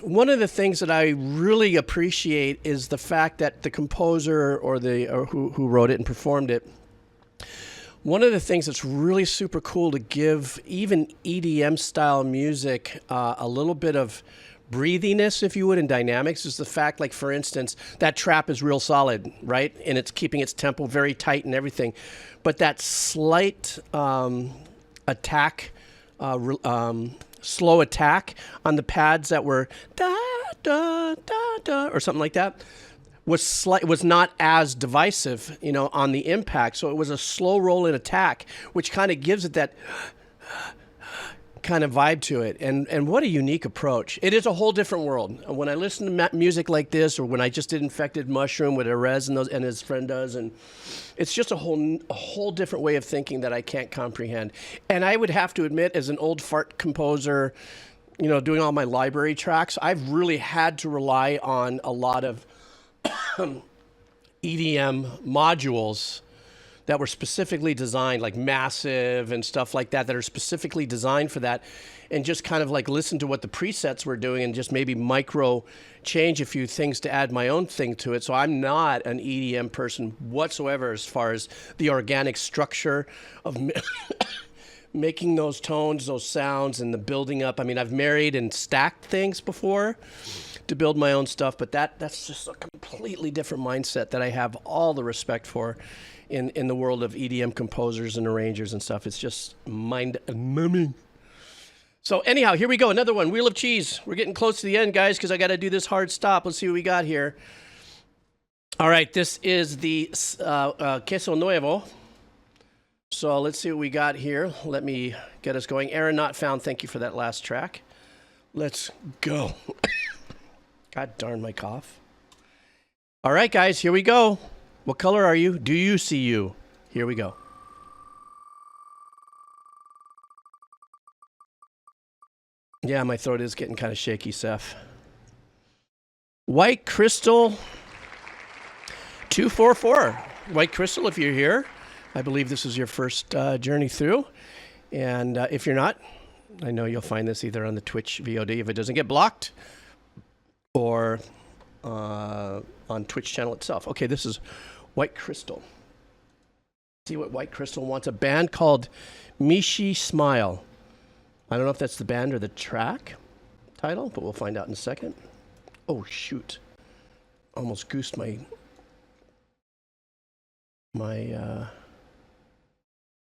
one of the things that I really appreciate is the fact that the composer or who wrote it and performed it, one of the things that's really super cool to give even EDM style music a little bit of breathiness, if you would, and dynamics is the fact, like, for instance, that trap is real solid, right? And it's keeping its tempo very tight and everything. But that slight attack, slow attack on the pads that were da da da da or something like that was not as divisive, on the impact. So it was a slow roll in attack, which kind of gives it that kind of vibe to it. And what a unique approach. It is a whole different world. When I listen to music like this, or when I just did Infected Mushroom with Erez and his friend does, and it's just a whole different way of thinking that I can't comprehend. And I would have to admit, as an old fart composer, doing all my library tracks, I've really had to rely on a lot of EDM modules that were specifically designed, like Massive and stuff like that are specifically designed for that, and just kind of like listen to what the presets were doing and just maybe micro change a few things to add my own thing to it. So I'm not an EDM person whatsoever as far as the organic structure of making those tones, those sounds, and the building up. I mean, I've married and stacked things before to build my own stuff, but that's just a completely different mindset that I have all the respect for in the world of EDM composers and arrangers and stuff. It's just mind-numbing. So anyhow, here we go. Another one, Wheel of Cheese. We're getting close to the end, guys, because I got to do this hard stop. Let's see what we got here. All right, this is the Queso Nuevo. So let's see what we got here. Let me get us going. Aaron Not Found, thank you for that last track. Let's go. God darn my cough. All right, guys, here we go. What color are you? Do you see you? Here we go. Yeah, my throat is getting kind of shaky, Seth. White Crystal 244. White Crystal, if you're here, I believe this is your first journey through. And if you're not, I know you'll find this either on the Twitch VOD if it doesn't get blocked, or on Twitch channel itself. Okay, this is White Crystal. See what White Crystal wants. A band called Meishi Smile. I don't know if that's the band or the track title, but we'll find out in a second. Oh, shoot. Almost goosed my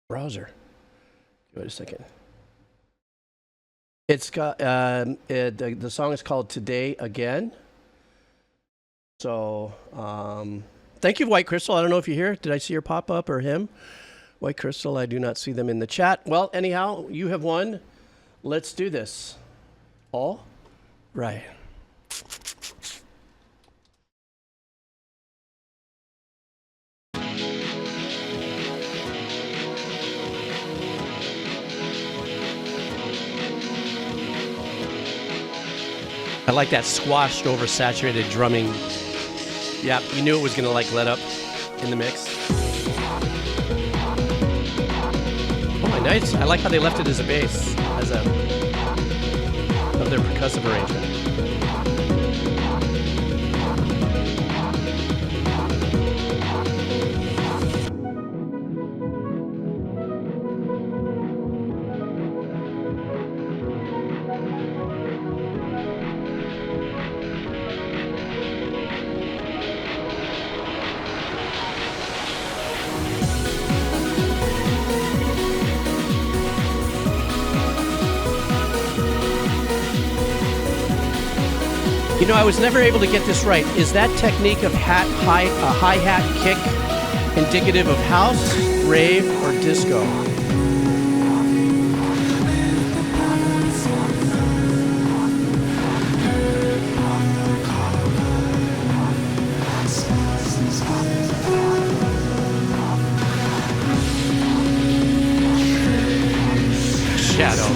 browser. Wait a second. It's got the song is called Today Again. So thank you, White Crystal. I don't know if you're here. Did I see your pop up or him? White Crystal, I do not see them in the chat. Well, anyhow, you have won. Let's do this. All right. I like that squashed over saturated drumming. Yeah, you knew it was gonna like let up in the mix. Oh, my nice. I like how they left it as a bass, as a of their percussive arrangement. You know, I was never able to get this right. Is that technique of hi-hat kick indicative of house, rave, or disco? Shadow.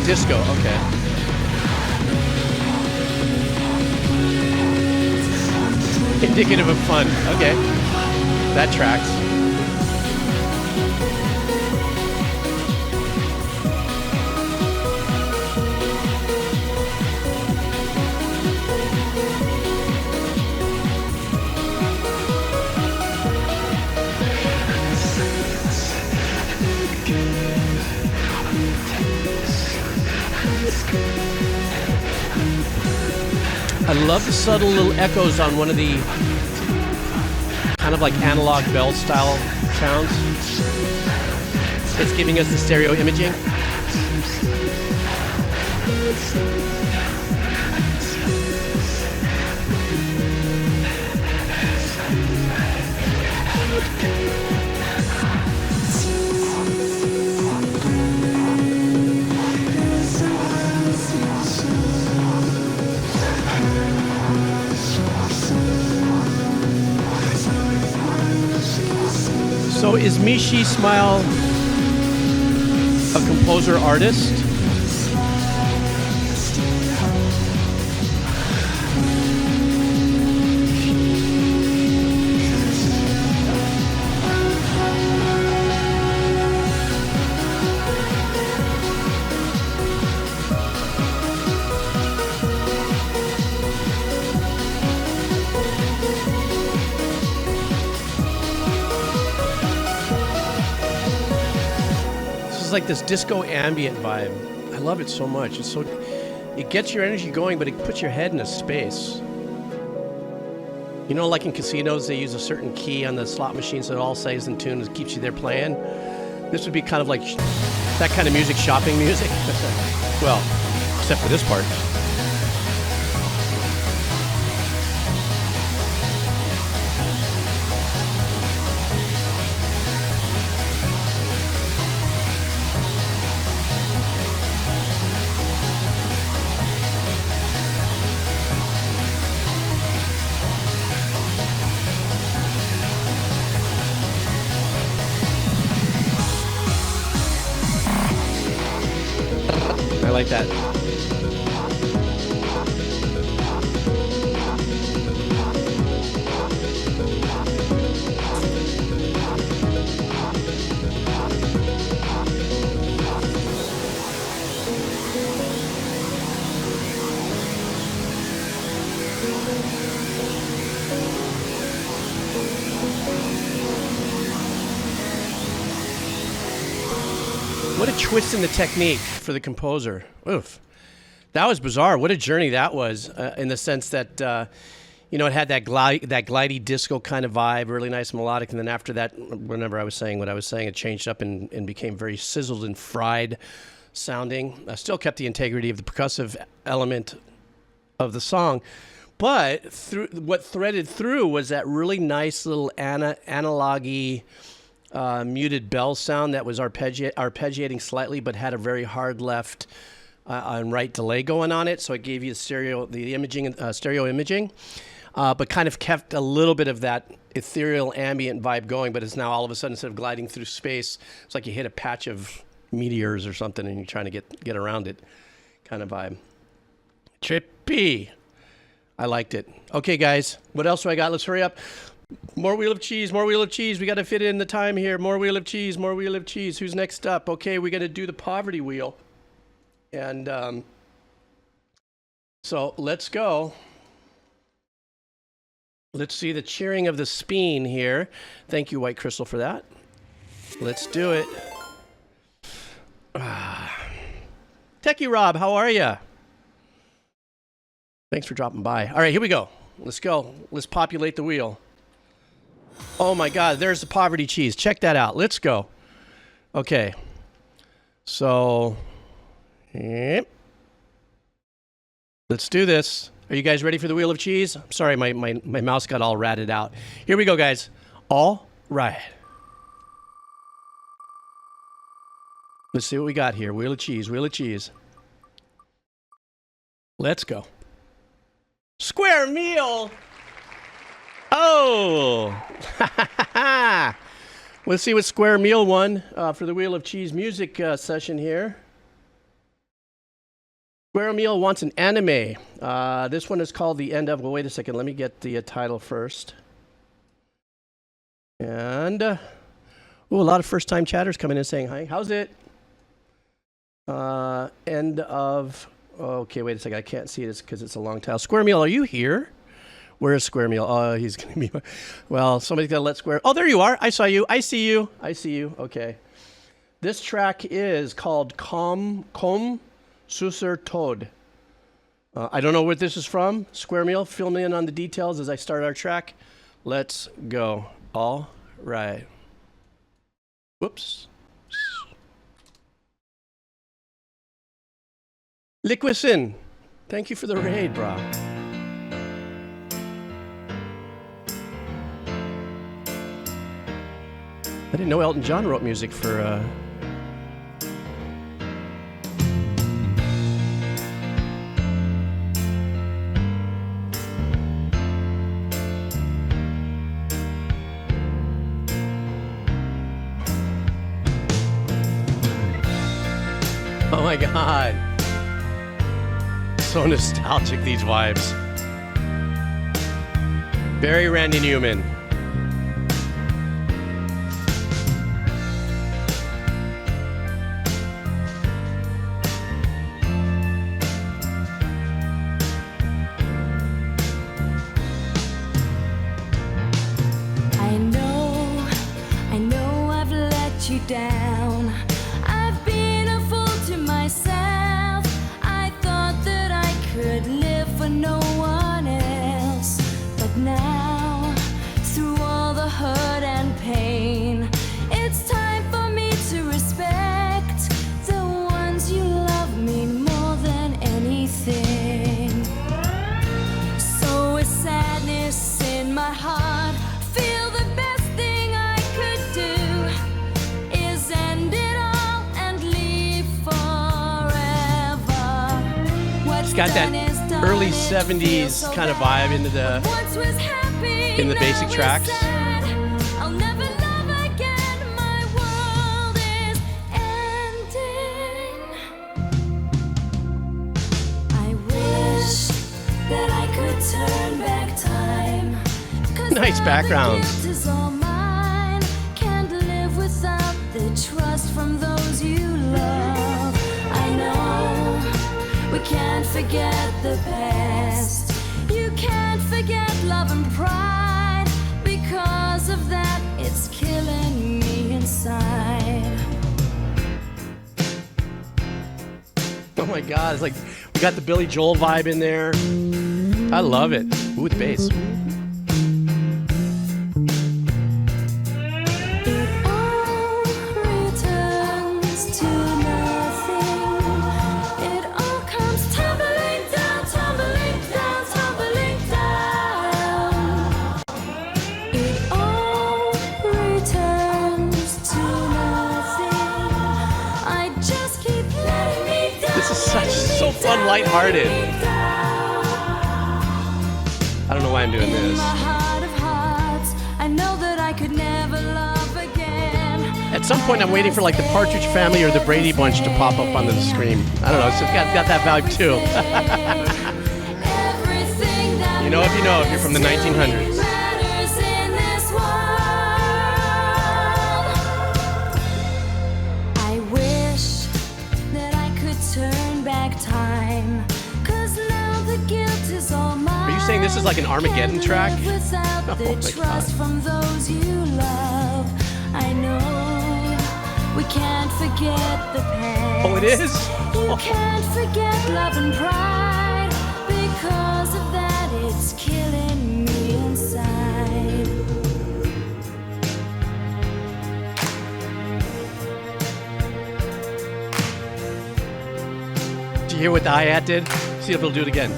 Disco, okay. Indicative of fun. Okay. That tracks. I love the subtle little echoes on one of the kind of like analog bell style sounds. It's giving us the stereo imaging. So is Meishi Smile a composer artist? Like this disco ambient vibe. I love it so much. It's so, it gets your energy going, but it puts your head in a space. You know, like in casinos, they use a certain key on the slot machine so it all stays in tune and keeps you there playing. This would be kind of like that kind of music, shopping music. Well, except for this part. like that. What a twist in the technique for the composer. Oof. That was bizarre. What a journey that was, in the sense that, you know, it had that glidey disco kind of vibe, really nice melodic, and then after that, whenever I was saying what I was saying, it changed up and became very sizzled and fried sounding. Still kept the integrity of the percussive element of the song, but what threaded through was that really nice little analogy muted bell sound that was arpeggiating slightly, but had a very hard left and right delay going on it. So it gave you stereo imaging, but kind of kept a little bit of that ethereal ambient vibe going. But it's now all of a sudden, instead of gliding through space, it's like you hit a patch of meteors or something and you're trying to get around it kind of vibe. Trippy. I liked it. Okay, guys, what else do I got? Let's hurry up. More Wheel of Cheese, more Wheel of Cheese. We got to fit in the time here. More Wheel of Cheese, more Wheel of Cheese. Who's next up? Okay, we're going to do the poverty wheel. And so let's go. Let's see the cheering of the speen here. Thank you, White Crystal, for that. Let's do it. Techie Rob, how are you? Thanks for dropping by. All right, here we go. Let's go. Let's populate the wheel. Oh my God, there's the poverty cheese. Check that out. Let's go. Okay. So, yep. Let's do this. Are you guys ready for the wheel of cheese? I'm sorry, my mouse got all ratted out. Here we go, guys. All right. Let's see what we got here. Wheel of cheese, wheel of cheese. Let's go. Square meal. Oh. Let's see what Square Meal won for the Wheel of Cheese music session here. Square Meal wants an anime. This one is called The End of... Well, wait a second. Let me get the title first. And... a lot of first-time chatters coming in saying hi. How's it? End of... Okay, wait a second. I can't see this because it's a long title. Square Meal, are you here? Where is Square Meal? Oh, he's going to be... Well, somebody's got to let Square... Oh, there you are. I saw you. I see you. I see you. Okay. This track is called Komm Susur Tod. I don't know what this is from. Square Meal, fill me in on the details as I start our track. Let's go. All right. Whoops. Liquison, thank you for the raid, bro. I didn't know Elton John wrote music for... Oh my God. So nostalgic, these vibes. Very Randy Newman. I know I've let you down. I've been a fool to myself. I thought that I could live for no one else. But now, through all the hurt and pain, it's time for me to respect the ones you love me more than anything. So with sadness in my heart, feel the best thing I could do is end it all and leave forever. What's Got that done is done. early It 70s feels so kind of bad. vibe into the... Once was happy, in the basic now it's tracks. sad. I'll never love again. My world is ending. Nice background. The gift is all mine. Can't live without the trust from those you love. I know we can't forget the past. You can't forget love and pride. Because of that, it's killing me inside. Oh my God, it's like we got the Billy Joel vibe in there. I love it. Ooh, the bass. It all returns to nothing. It all comes tumbling down, tumbling down, tumbling down. It all returns to nothing. I just keep letting me down. This is so fun, lighthearted. I don't know why I'm doing In this. my heart of hearts, I know that I could never love again. At some point, I'm waiting for like the Partridge Family or the Brady Bunch to pop up onto the screen. I don't know. It's got that vibe too. Everything that You know if you're from the 1900s. matters in this world. I wish that I could turn back time. 'Cause now the guilt is all mine. Are you saying this is like an Armageddon track? Without Oh the my trust God. from those you love, I know we can't forget the past. Oh, it is? You can't forget love and pride. Because of that, it's killing me inside. Did you hear what the hi-hat did? See if it'll do it again.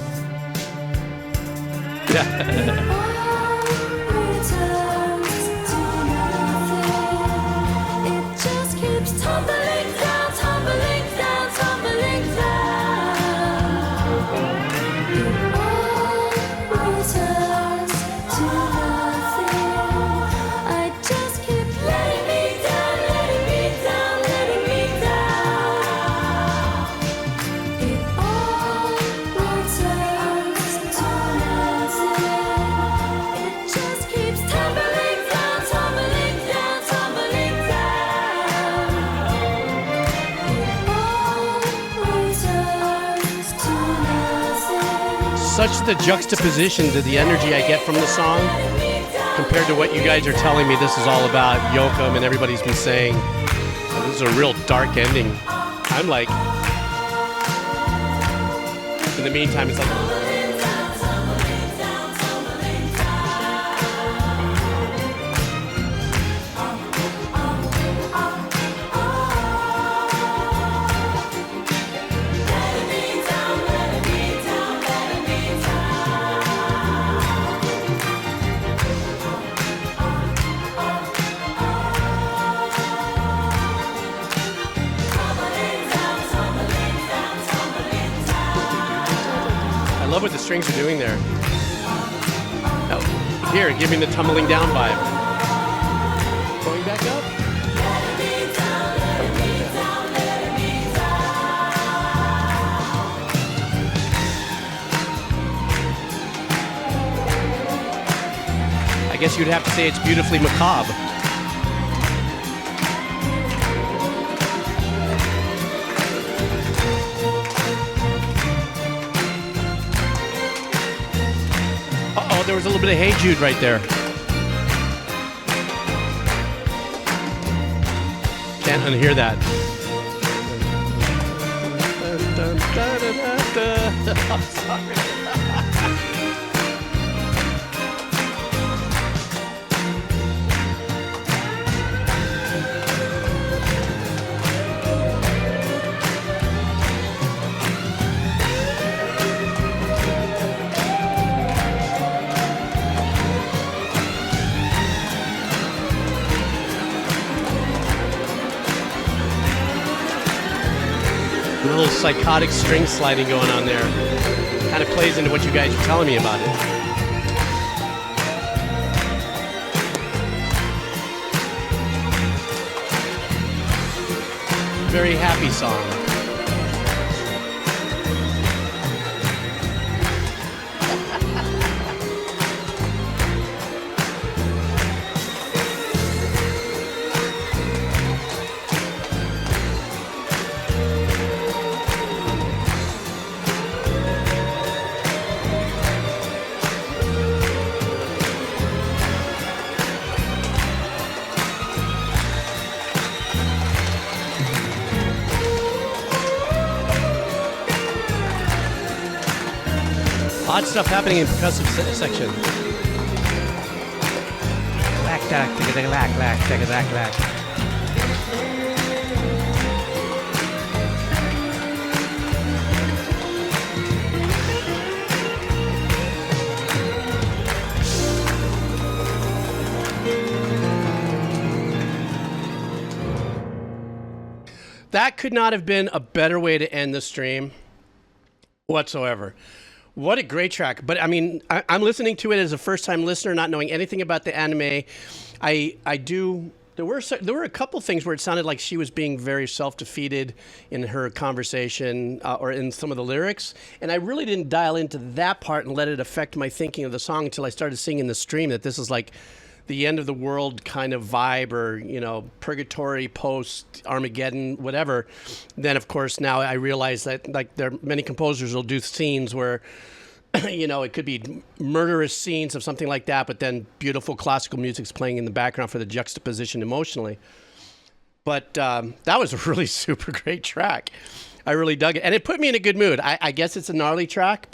Yeah. Such the juxtaposition to the energy I get from the song compared to what you guys are telling me this is all about, Yoakum, and everybody's been saying. This is a real dark ending. I'm like, in the meantime, it's like, I love what the strings are doing there. Oh, here, give me the tumbling down vibe. Going back up. I guess you'd have to say it's beautifully macabre. Uh-oh, there was a little bit of Hey Jude right there. Can't unhear that. I'm sorry. A little psychotic string sliding going on there. Kind of plays into what you guys are telling me about it. Very happy song. Odd stuff happening in percussive section. Lack, lack, lack, lack, lack, lack, lack. That could not have been a better way to end the stream whatsoever. What a great track. But I mean, I'm listening to it as a first-time listener, not knowing anything about the anime. There were a couple things where it sounded like she was being very self-defeated in her conversation or in some of the lyrics. And I really didn't dial into that part and let it affect my thinking of the song until I started seeing in the stream that this is like the end of the world kind of vibe, or, you know, purgatory post Armageddon, whatever. Then of course now I realize that like there are many composers will do scenes where you know, it could be murderous scenes of something like that, but then beautiful classical music's playing in the background for the juxtaposition emotionally. But that was a really super great track. I really dug it, and it put me in a good mood. I guess it's a gnarly track, but